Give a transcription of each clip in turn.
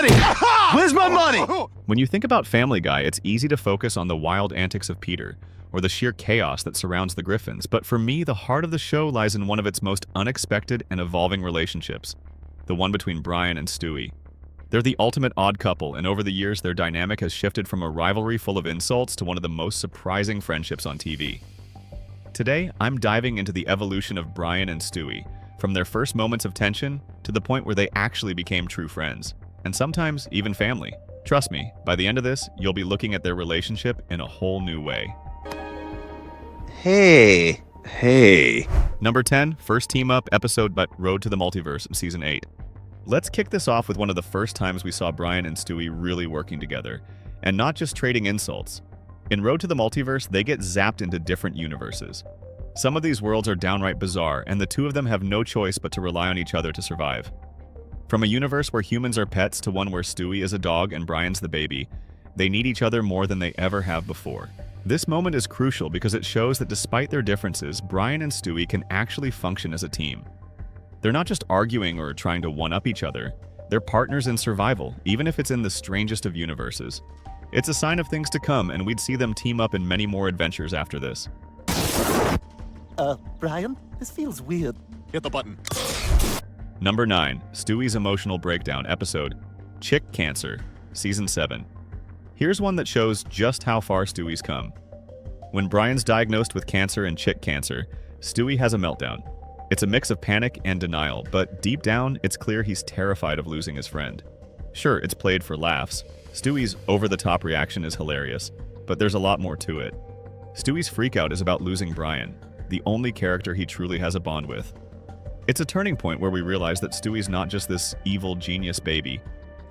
money? Where's my money? When you think about Family Guy, it's easy to focus on the wild antics of Peter, or the sheer chaos that surrounds the Griffins, but for me, the heart of the show lies in one of its most unexpected and evolving relationships, the one between Brian and Stewie. They're the ultimate odd couple, and over the years, their dynamic has shifted from a rivalry full of insults to one of the most surprising friendships on TV. Today, I'm diving into the evolution of Brian and Stewie, from their first moments of tension to the point where they actually became true friends, and sometimes even family. Trust me, by the end of this, you'll be looking at their relationship in a whole new way. Hey. Number 10, First Team Up episode but Road to the Multiverse, Season 8. Let's kick this off with one of the first times we saw Brian and Stewie really working together, and not just trading insults. In Road to the Multiverse, they get zapped into different universes. Some of these worlds are downright bizarre, and the two of them have no choice but to rely on each other to survive. From a universe where humans are pets to one where Stewie is a dog and Brian's the baby, they need each other more than they ever have before. This moment is crucial because it shows that despite their differences, Brian and Stewie can actually function as a team. They're not just arguing or trying to one-up each other, they're partners in survival, even if it's in the strangest of universes. It's a sign of things to come, and we'd see them team up in many more adventures after this. Brian? This feels weird. Hit the button. Number 9, Stewie's Emotional Breakdown episode, Chick Cancer, Season 7. Here's one that shows just how far Stewie's come. When Brian's diagnosed with cancer and chick cancer, Stewie has a meltdown. It's a mix of panic and denial, but deep down, it's clear he's terrified of losing his friend. Sure, it's played for laughs. Stewie's over-the-top reaction is hilarious, but there's a lot more to it. Stewie's freakout is about losing Brian, the only character he truly has a bond with. It's a turning point where we realize that Stewie's not just this evil genius baby.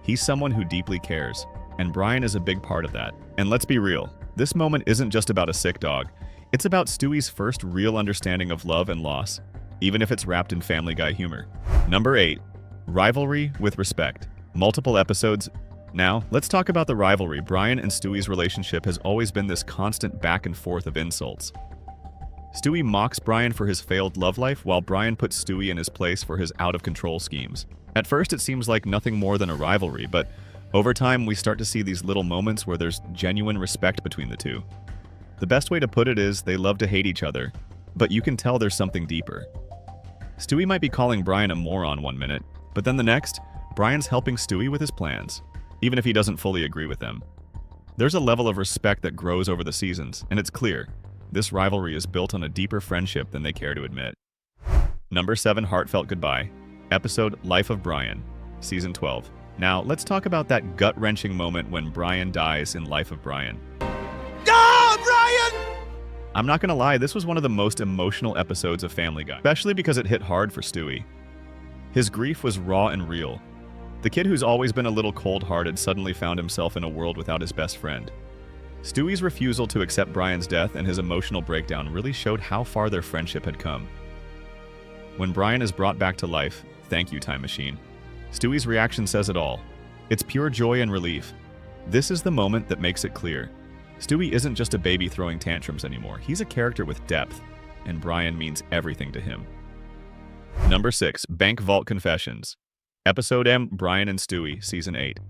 He's someone who deeply cares, and Brian is a big part of that. And let's be real, this moment isn't just about a sick dog. It's about Stewie's first real understanding of love and loss, even if it's wrapped in Family Guy humor. Number 8, Rivalry with Respect. Multiple episodes. Now, let's talk about the rivalry. Brian and Stewie's relationship has always been this constant back and forth of insults. Stewie mocks Brian for his failed love life, while Brian puts Stewie in his place for his out-of-control schemes. At first, it seems like nothing more than a rivalry, but over time, we start to see these little moments where there's genuine respect between the two. The best way to put it is they love to hate each other, but you can tell there's something deeper. Stewie might be calling Brian a moron one minute, but then the next, Brian's helping Stewie with his plans, even if he doesn't fully agree with them. There's a level of respect that grows over the seasons, and it's clear, this rivalry is built on a deeper friendship than they care to admit. Number 7, Heartfelt Goodbye, episode Life of Brian, Season 12. Now, let's talk about that gut-wrenching moment when Brian dies in Life of Brian. Brian! I'm not gonna lie, this was one of the most emotional episodes of Family Guy, especially because it hit hard for Stewie. His grief was raw and real. The kid who's always been a little cold-hearted suddenly found himself in a world without his best friend. Stewie's refusal to accept Brian's death and his emotional breakdown really showed how far their friendship had come. When Brian is brought back to life, thank you, Time Machine, Stewie's reaction says it all. It's pure joy and relief. This is the moment that makes it clear. Stewie isn't just a baby throwing tantrums anymore. He's a character with depth, and Brian means everything to him. Number 6, Bank Vault Confessions. Episode M, Brian and Stewie, Season 8.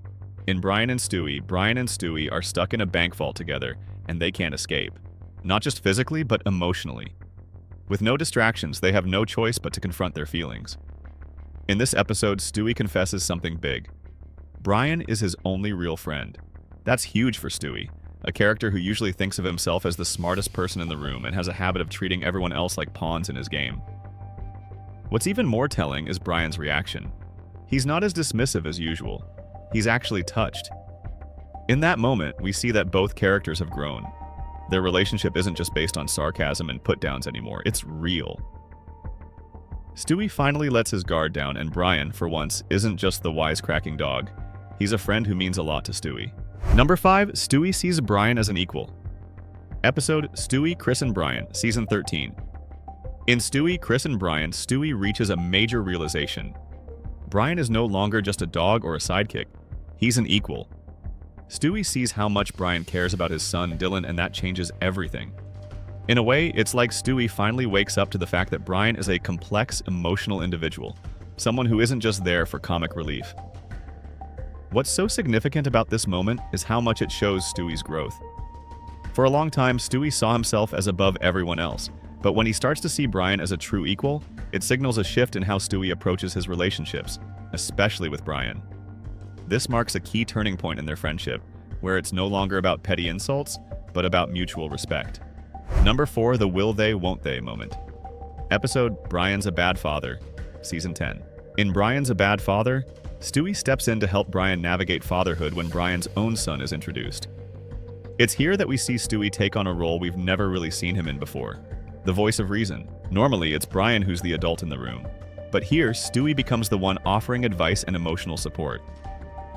In Brian and Stewie are stuck in a bank vault together, and they can't escape. Not just physically, but emotionally. With no distractions, they have no choice but to confront their feelings. In this episode, Stewie confesses something big. Brian is his only real friend. That's huge for Stewie, a character who usually thinks of himself as the smartest person in the room and has a habit of treating everyone else like pawns in his game. What's even more telling is Brian's reaction. He's not as dismissive as usual. He's actually touched. In that moment, we see that both characters have grown. Their relationship isn't just based on sarcasm and put-downs anymore, it's real. Stewie finally lets his guard down, and Brian, for once, isn't just the wisecracking dog. He's a friend who means a lot to Stewie. Number 5, Stewie sees Brian as an equal. Episode Stewie, Chris and Brian, Season 13. In Stewie, Chris and Brian, Stewie reaches a major realization. Brian is no longer just a dog or a sidekick. He's an equal. Stewie sees how much Brian cares about his son, Dylan, and that changes everything. In a way, it's like Stewie finally wakes up to the fact that Brian is a complex, emotional individual, someone who isn't just there for comic relief. What's so significant about this moment is how much it shows Stewie's growth. For a long time, Stewie saw himself as above everyone else, but when he starts to see Brian as a true equal, it signals a shift in how Stewie approaches his relationships, especially with Brian. This marks a key turning point in their friendship, where it's no longer about petty insults, but about mutual respect. Number 4, the will they, won't they moment. Episode Brian's a Bad Father, Season 10. In Brian's a Bad Father, Stewie steps in to help Brian navigate fatherhood when Brian's own son is introduced. It's here that we see Stewie take on a role we've never really seen him in before, the voice of reason. Normally, it's Brian who's the adult in the room, but here, Stewie becomes the one offering advice and emotional support.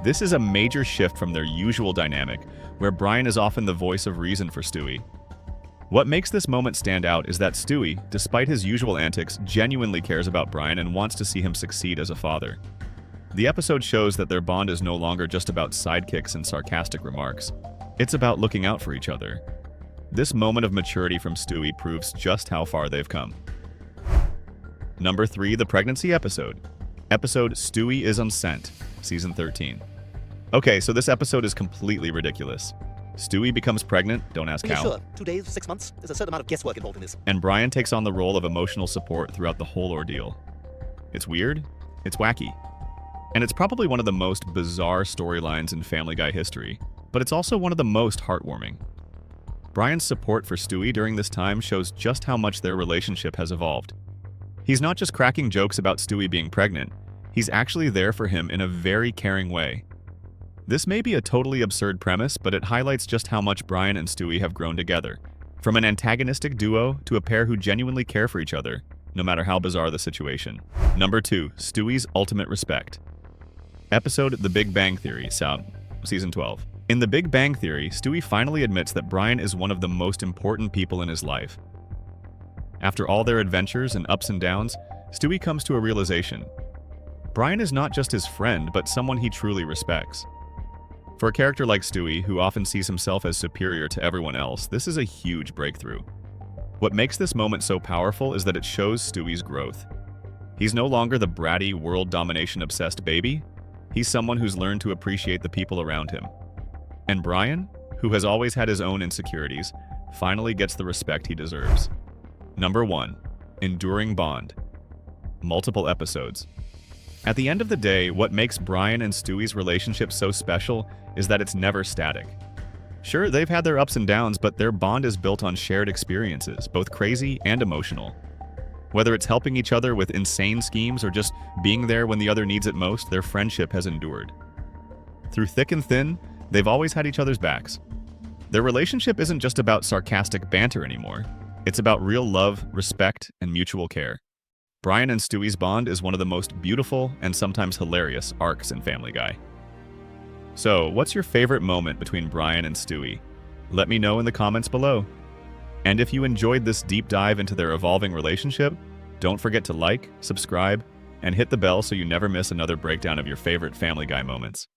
This is a major shift from their usual dynamic, where Brian is often the voice of reason for Stewie. What makes this moment stand out is that Stewie, despite his usual antics, genuinely cares about Brian and wants to see him succeed as a father. The episode shows that their bond is no longer just about sidekicks and sarcastic remarks. It's about looking out for each other. This moment of maturity from Stewie proves just how far they've come. Number 3, the pregnancy episode. Episode Stewie is on Scent, Season 13. Okay, so this episode is completely ridiculous. Stewie becomes pregnant, don't ask how. Sure, 2 days, 6 months. There's a certain amount of guesswork involved in this. And Brian takes on the role of emotional support throughout the whole ordeal. It's weird, it's wacky, and it's probably one of the most bizarre storylines in Family Guy history, but it's also one of the most heartwarming. Brian's support for Stewie during this time shows just how much their relationship has evolved. He's not just cracking jokes about Stewie being pregnant, he's actually there for him in a very caring way. This may be a totally absurd premise, but it highlights just how much Brian and Stewie have grown together. From an antagonistic duo to a pair who genuinely care for each other, no matter how bizarre the situation. Number 2, Stewie's ultimate respect. Episode The Big Bang Theory, Season 12. In The Big Bang Theory, Stewie finally admits that Brian is one of the most important people in his life. After all their adventures and ups and downs, Stewie comes to a realization. Brian is not just his friend, but someone he truly respects. For a character like Stewie, who often sees himself as superior to everyone else, this is a huge breakthrough. What makes this moment so powerful is that it shows Stewie's growth. He's no longer the bratty, world domination-obsessed baby. He's someone who's learned to appreciate the people around him. And Brian, who has always had his own insecurities, finally gets the respect he deserves. Number 1, enduring bond. Multiple episodes. At the end of the day, what makes Brian and Stewie's relationship so special is that it's never static. Sure, they've had their ups and downs, but their bond is built on shared experiences, both crazy and emotional. Whether it's helping each other with insane schemes or just being there when the other needs it most, their friendship has endured. Through thick and thin, they've always had each other's backs. Their relationship isn't just about sarcastic banter anymore. It's about real love, respect, and mutual care. Brian and Stewie's bond is one of the most beautiful and sometimes hilarious arcs in Family Guy. So, what's your favorite moment between Brian and Stewie? Let me know in the comments below. And if you enjoyed this deep dive into their evolving relationship, don't forget to like, subscribe, and hit the bell so you never miss another breakdown of your favorite Family Guy moments.